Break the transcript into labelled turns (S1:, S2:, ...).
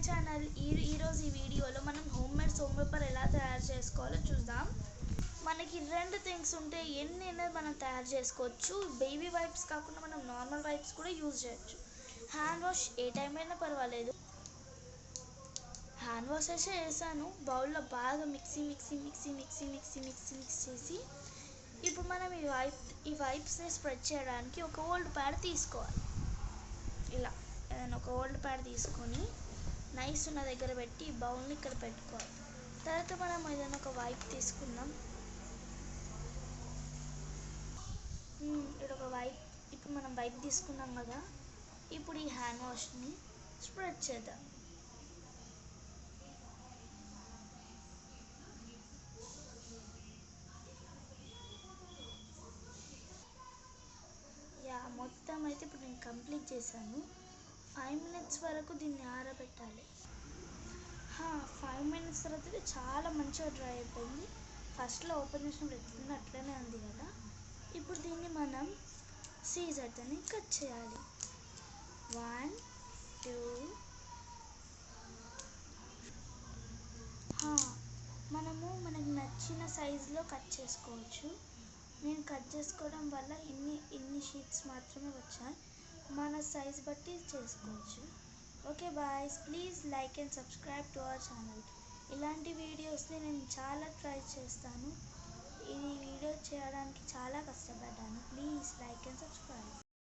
S1: Channel. ఈరోజు ఈ వీడియోలో మనం హోమ్ మేడ్ సోప్ పేపర్ ఎలా తయారు చేసుకోవాలో చూద్దాం. మనకి రెండు థింగ్స్ ఉంటే ఎన్నైనా మనం తయారు చేసుకోవచ్చు. బేబీ వైప్స్ కాకుండా మనం నార్మల్ వైప్స్ కూడా యూజ్ చేయొచ్చు. హ్యాండ్ వాష్ ఏ టైం అయినా పర్వాలేదు. హ్యాండ్ వాష్ అయితే వేసాను. బౌల్లో బాగా మిక్స్ చేసి ఇప్పుడు మనం ఈ వైప్స్ని స్ప్రెడ్ చేయడానికి ఒక ఓల్డ్ ప్యాడ్ తీసుకోవాలి. ఇలా ఏదైనా ఒక ఓల్డ్ ప్యాడ్ తీసుకొని నైస్ ఉన్న దగ్గర పెట్టి ఈ బౌల్ని ఇక్కడ పెట్టుకోవాలి. తర్వాత మనం ఏదైనా ఒక వైప్ తీసుకుందాం. ఇక్కడ ఒక వైప్, ఇప్పుడు మనం వైప్ తీసుకున్నాం కదా, ఇప్పుడు ఈ హ్యాండ్ వాష్ని స్ప్రెడ్ చేద్దాం. మొత్తం అయితే ఇప్పుడు నేను కంప్లీట్ చేశాను. 5 minutes వరకు దీన్ని ఆరబెట్టాలి. 5 minutes తర్వాత ఇది చాలా మంచిగా డ్రై అయిపోయింది. ఫస్ట్లో ఓపెన్ చేసినప్పుడు ఎట్లుందో అట్లనే ఉంది కదా. ఇప్పుడు దీన్ని మనం సీజర్తో కట్ చేయాలి. 1 2 మనకు నచ్చిన సైజులో కట్ చేసుకోవచ్చు. నేను కట్ చేసుకోవడం వల్ల ఇన్ని షీట్స్ మాత్రమే వచ్చాయి. మన సైజ్ బట్టి చేసుకోవచ్చు. Okay boys, please like and subscribe to our channel. ఇలాంటి వీడియోస్ని నేను చాలా ట్రై చేస్తాను. ఈ వీడియో చేయడానికి చాలా కష్టపడ్డాను. Please like and subscribe.